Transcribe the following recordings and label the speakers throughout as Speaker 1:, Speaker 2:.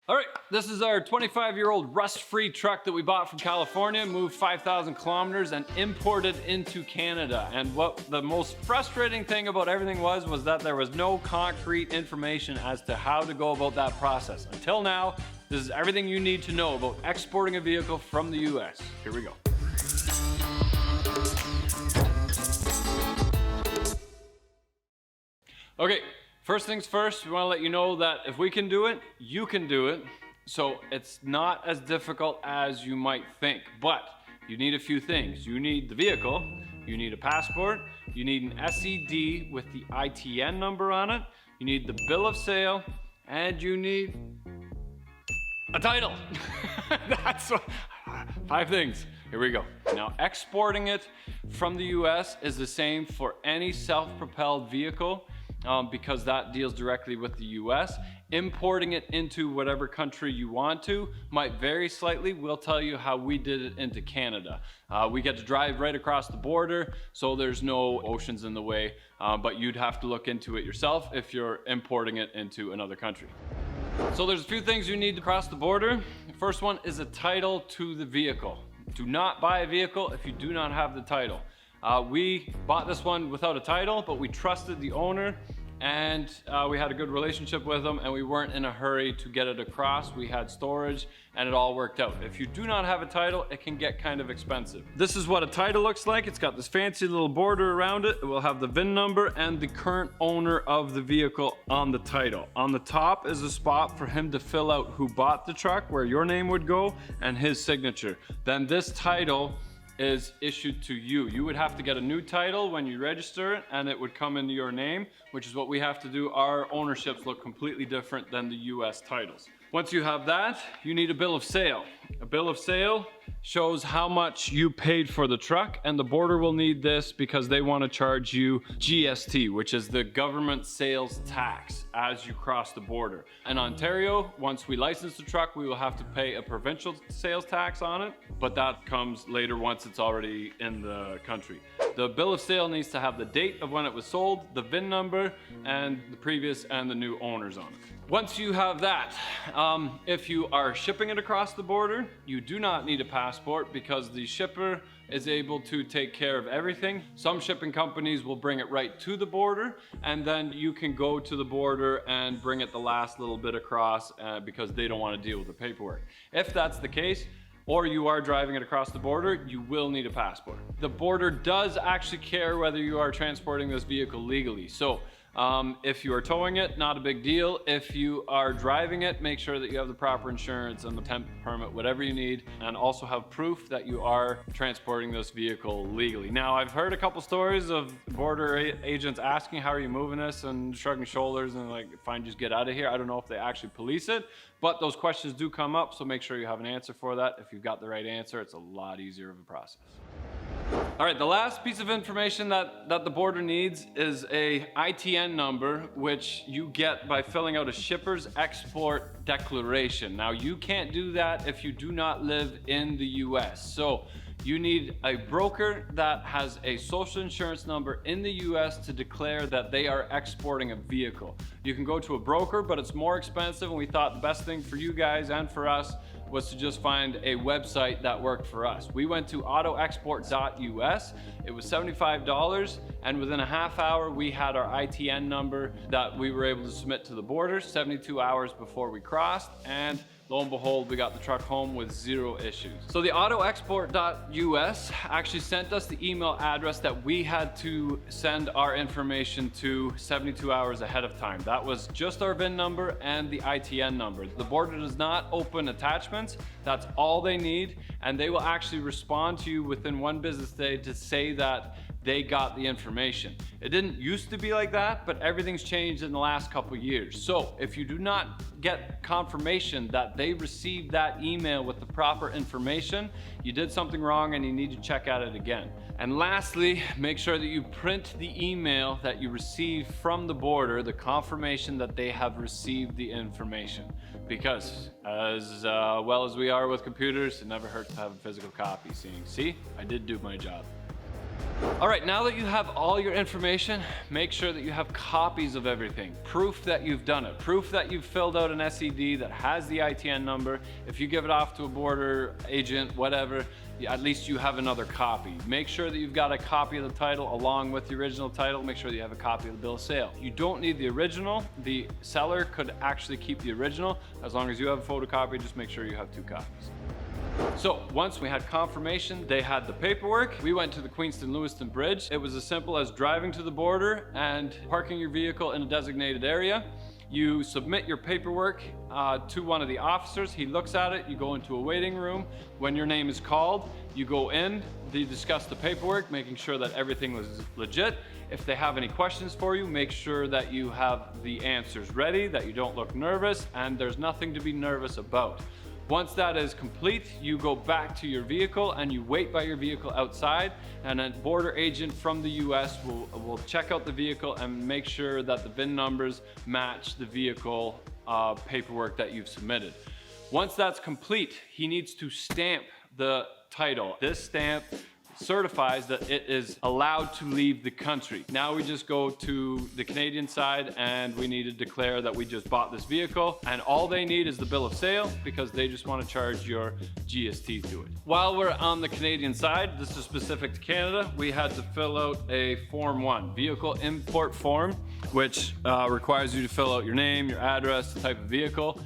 Speaker 1: All right, this is our 25-year-old rust-free truck that we bought from California, moved 5,000 kilometers and imported into Canada. And what the most frustrating thing about everything was that there was no concrete information as to how to go about that process. Until now, this is everything you need to know about exporting a vehicle from the US. Here we go. Okay. First things first, we want to let you know that if we can do it, you can do it. So it's not as difficult as you might think, but you need a few things. You need the vehicle, you need a passport, you need an SED with the ITN number on it, you need the bill of sale, and you need a title. That's 5 things. Here we go. Now, exporting it from the US is the same for any self-propelled vehicle. Because that deals directly with the US. Importing it into whatever country you want to might vary slightly. We'll tell you how we did it into Canada. We get to drive right across the border, so there's no oceans in the way, but you'd have to look into it yourself if you're importing it into another country. So there's a few things you need to cross the border. The first one is a title to the vehicle. Do not buy a vehicle if you do not have the title. We bought this one without a title, but we trusted the owner and we had a good relationship with them and we weren't in a hurry to get it across. We had storage and it all worked out. If you do not have a title, it can get kind of expensive. This is what a title looks like. It's got this fancy little border around it. It will have the VIN number and the current owner of the vehicle on the title. On the top is a spot for him to fill out who bought the truck, where your name would go, and his signature. Then this title is issued to you. You would have to get a new title when you register it and it would come into your name, which is what we have to do. Our ownerships look completely different than the US titles. Once you have that, you need a bill of sale. A bill of sale shows how much you paid for the truck, and the border will need this because they want to charge you GST, which is the government sales tax, as you cross the border. In Ontario, once we license the truck, we will have to pay a provincial sales tax on it, but that comes later once it's already in the country. The bill of sale needs to have the date of when it was sold, the VIN number, and the previous and the new owners on it. Once you have that, if you are shipping it across the border, you do not need a passport because the shipper is able to take care of everything. Some shipping companies will bring it right to the border, and then you can go to the border and bring it the last little bit across because they don't want to deal with the paperwork. If that's the case, or you are driving it across the border, you will need a passport. The border does actually care whether you are transporting this vehicle legally. So if you are towing it, not a big deal. If you are driving it, make sure that you have the proper insurance and the temp permit, whatever you need, and also have proof that you are transporting this vehicle legally. Now, I've heard a couple stories of border agents asking, how are you moving this, and shrugging shoulders and like, fine, just get out of here. I don't know if they actually police it, but those questions do come up, so make sure you have an answer for that. If you've got the right answer, it's a lot easier of a process. All right, the last piece of information that the border needs is a ITN number, which you get by filling out a shipper's export declaration. Now, you can't do that if you do not live in the US. So you need a broker that has a social insurance number in the US to declare that they are exporting a vehicle. You can go to a broker, but it's more expensive, and we thought the best thing for you guys and for us was to just find a website that worked for us. We went to autoexport.us. It was $75, and within a half hour, we had our ITN number that we were able to submit to the border 72 hours before we crossed, and lo and behold, we got the truck home with 0 issues. So the autoexport.us actually sent us the email address that we had to send our information to 72 hours ahead of time. That was just our VIN number and the ITN number. The border does not open attachments. That's all they need, and they will actually respond to you within 1 business day to say that they got the information. It didn't used to be like that, but everything's changed in the last couple years. So if you do not get confirmation that they received that email with the proper information, you did something wrong and you need to check at it again. And lastly, make sure that you print the email that you received from the border, the confirmation that they have received the information. Because as well as we are with computers, it never hurts to have a physical copy. See, I did do my job. All right, now that you have all your information, make sure that you have copies of everything. Proof that you've done it. Proof that you've filled out an SED that has the ITN number. If you give it off to a border agent, whatever, at least you have another copy. Make sure that you've got a copy of the title along with the original title. Make sure that you have a copy of the bill of sale. You don't need the original. The seller could actually keep the original. As long as you have a photocopy, just make sure you have 2 copies. So once we had confirmation, they had the paperwork. We went to the Queenston-Lewiston Bridge. It was as simple as driving to the border and parking your vehicle in a designated area. You submit your paperwork to one of the officers. He looks at it. You go into a waiting room. When your name is called, you go in. They discuss the paperwork, making sure that everything was legit. If they have any questions for you, make sure that you have the answers ready, that you don't look nervous, and there's nothing to be nervous about. Once that is complete, you go back to your vehicle and you wait by your vehicle outside, and a border agent from the US will check out the vehicle and make sure that the VIN numbers match the vehicle paperwork that you've submitted. Once that's complete, he needs to stamp the title. This stamp certifies that it is allowed to leave the country. Now we just go to the Canadian side and we need to declare that we just bought this vehicle, and all they need is the bill of sale because they just want to charge your GST to it. While we're on the Canadian side, this is specific to Canada, we had to fill out a Form 1, vehicle import form, which requires you to fill out your name, your address, the type of vehicle.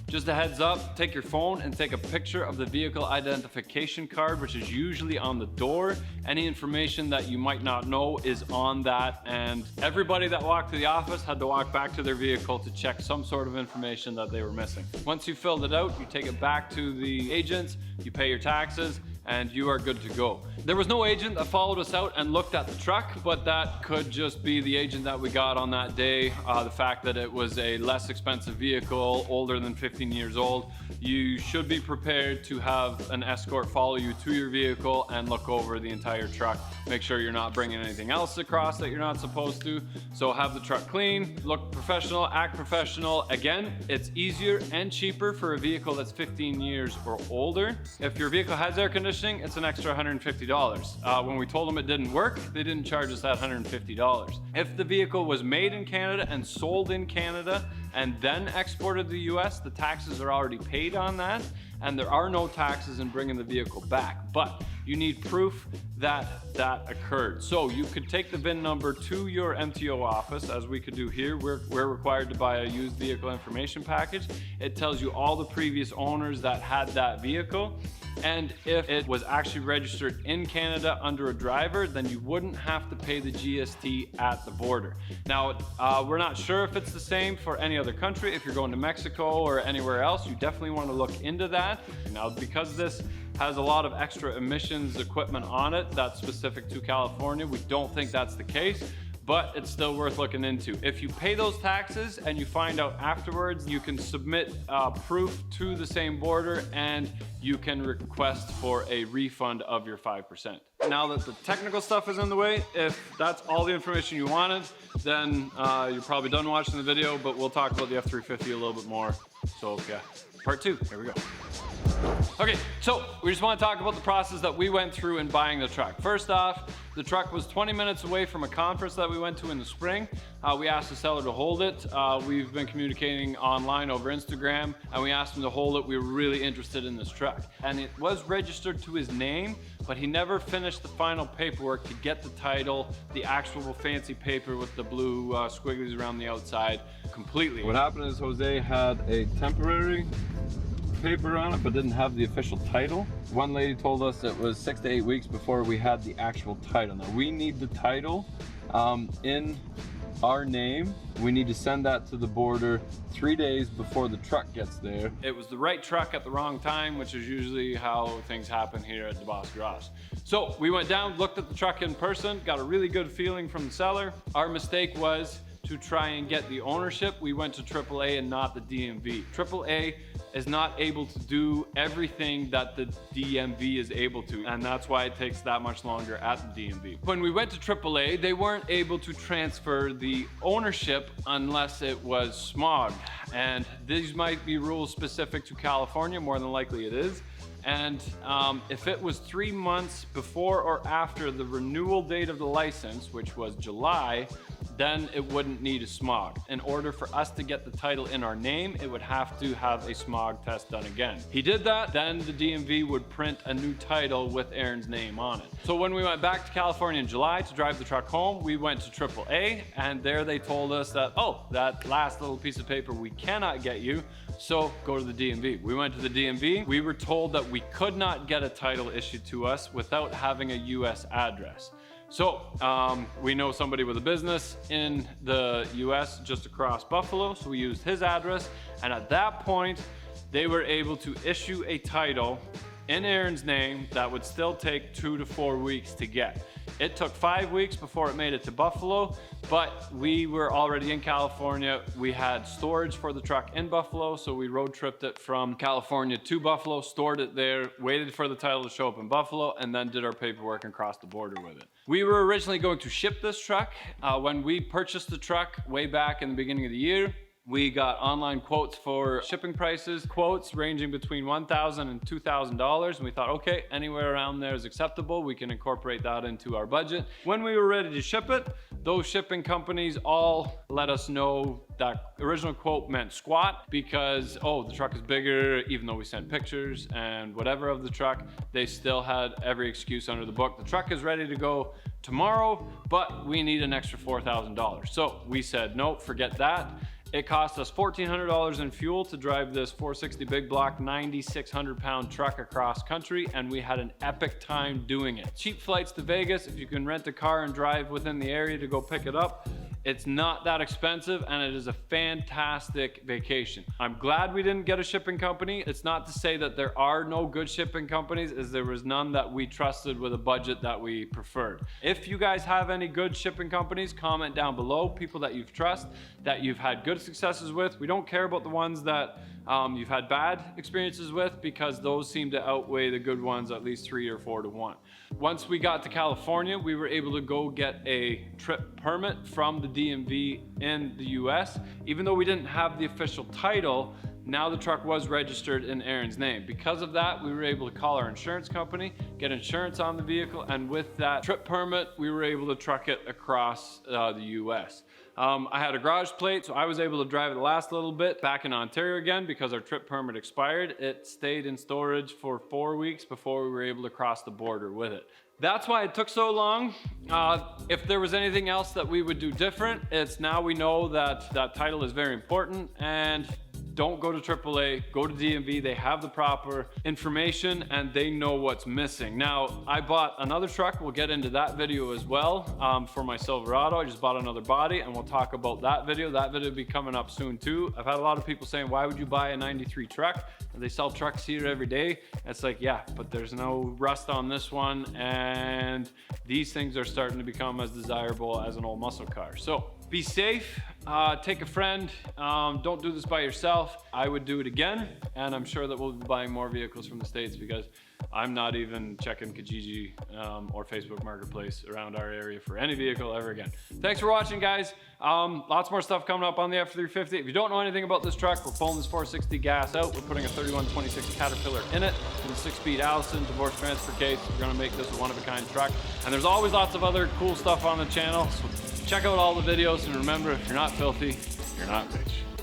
Speaker 1: Just a heads up, take your phone and take a picture of the vehicle identification card, which is usually on the door. Any information that you might not know is on that, and everybody that walked to the office had to walk back to their vehicle to check some sort of information that they were missing. Once you filled it out, you take it back to the agents, you pay your taxes, and you are good to go. There was no agent that followed us out and looked at the truck, but that could just be the agent that we got on that day. The fact that it was a less expensive vehicle, older than 15 years old. You should be prepared to have an escort follow you to your vehicle and look over the entire truck. Make sure you're not bringing anything else across that you're not supposed to. So have the truck clean, look professional, act professional. Again, it's easier and cheaper for a vehicle that's 15 years or older. If your vehicle has air conditioning, it's an extra $150. When we told them it didn't work, they didn't charge us that $150. If the vehicle was made in Canada and sold in Canada and then exported to the US, the taxes are already paid on that, and there are no taxes in bringing the vehicle back. But you need proof that that occurred. So you could take the VIN number to your MTO office, as we could do here. We're required to buy a used vehicle information package. It tells you all the previous owners that had that vehicle. And if it was actually registered in Canada under a driver, then you wouldn't have to pay the GST at the border. Now, we're not sure if it's the same for any other country. If you're going to Mexico or anywhere else, you definitely want to look into that. Now, because this has a lot of extra emissions equipment on it that's specific to California, we don't think that's the case, but it's still worth looking into. If you pay those taxes and you find out afterwards, you can submit proof to the same border and you can request for a refund of your 5%. Now that the technical stuff is in the way, if that's all the information you wanted, then you're probably done watching the video, but we'll talk about the F350 a little bit more. So yeah, part 2, here we go. Okay, so we just want to talk about the process that we went through in buying the truck. First off, the truck was 20 minutes away from a conference that we went to in the spring. We asked the seller to hold it. We've been communicating online over Instagram, and we asked him to hold it. We were really interested in this truck. And it was registered to his name, but he never finished the final paperwork to get the title, the actual fancy paper with the blue squigglies around the outside completely.
Speaker 2: What happened is Jose had a temporary paper on it but didn't have the official title. One lady told us it was 6 to 8 weeks before we had the actual title. Now we need the title in our name. We need to send that to the border 3 days before the truck gets there.
Speaker 1: It was the right truck at the wrong time, which is usually how things happen here at DEBOSS Garage. So we went down, looked at the truck in person, got a really good feeling from the seller. Our mistake was to try and get the ownership. We went to AAA and not the DMV. AAA is not able to do everything that the DMV is able to, and that's why it takes that much longer at the DMV. When we went to AAA, they weren't able to transfer the ownership unless it was smog, and these might be rules specific to California, more than likely it is. And if it was 3 months before or after the renewal date of the license, which was July, then it wouldn't need a smog. In order for us to get the title in our name, it would have to have a smog test done again. He did that, then the DMV would print a new title with Aaron's name on it. So when we went back to California in July to drive the truck home, we went to AAA, and there they told us that, oh, that last little piece of paper we cannot get you, so go to the DMV. We went to the DMV. We were told that we could not get a title issued to us without having a US address. So we know somebody with a business in the US just across Buffalo, so we used his address, and at that point they were able to issue a title in Aaron's name that would still take 2 to 4 weeks to get. It took 5 weeks before it made it to Buffalo, but we were already in California. We had storage for the truck in Buffalo, so we road tripped it from California to Buffalo, stored it there, waited for the title to show up in Buffalo, and then did our paperwork and crossed the border with it. We were originally going to ship this truck. When we purchased the truck way back in the beginning of the year, we got online quotes for shipping prices, quotes ranging between $1,000 and $2,000. And we thought, okay, anywhere around there is acceptable. We can incorporate that into our budget. When we were ready to ship it, those shipping companies all let us know that original quote meant squat because, oh, the truck is bigger, even though we sent pictures and whatever of the truck, they still had every excuse under the book. The truck is ready to go tomorrow, but we need an extra $4,000. So we said, no, forget that. It cost us $1,400 in fuel to drive this 460 big block 9,600 pound truck across country, and we had an epic time doing it. Cheap flights to Vegas, if you can rent a car and drive within the area to go pick it up. It's not that expensive, and it is a fantastic vacation. I'm glad we didn't get a shipping company. It's not to say that there are no good shipping companies, as there was none that we trusted with a budget that we preferred. If you guys have any good shipping companies, comment down below, people that you've trusted, that you've had good successes with. We don't care about the ones that you've had bad experiences with, because those seem to outweigh the good ones at least 3 or 4 to 1. Once we got to California, we were able to go get a trip permit from the DMV in the US. Even though we didn't have the official title, now the truck was registered in Aaron's name. Because of that, we were able to call our insurance company, get insurance on the vehicle, and with that trip permit, we were able to truck it across the US. I had a garage plate, so I was able to drive it the last little bit back in Ontario again because our trip permit expired. It stayed in storage for 4 weeks before we were able to cross the border with it. That's why it took so long. If there was anything else that we would do different, it's now we know that that title is very important, and don't go to AAA, go to DMV. They have the proper information and they know what's missing. Now, I bought another truck. We'll get into that video as well for my Silverado. I just bought another body and we'll talk about that video. That video will be coming up soon too. I've had a lot of people saying, why would you buy a 93 truck? They sell trucks here every day. It's like, yeah, but there's no rust on this one. And these things are starting to become as desirable as an old muscle car. So be safe, take a friend, don't do this by yourself. I would do it again, and I'm sure that we'll be buying more vehicles from the States because I'm not even checking Kijiji or Facebook Marketplace around our area for any vehicle ever again. Thanks for watching, guys. Lots more stuff coming up on the F350. If you don't know anything about this truck, we're pulling this 460 gas out. We're putting a 3126 Caterpillar in it with a 6-speed Allison divorce transfer case. We're gonna make this a one-of-a-kind truck. And there's always lots of other cool stuff on the channel. So check out all the videos, and remember, if you're not filthy, you're not rich.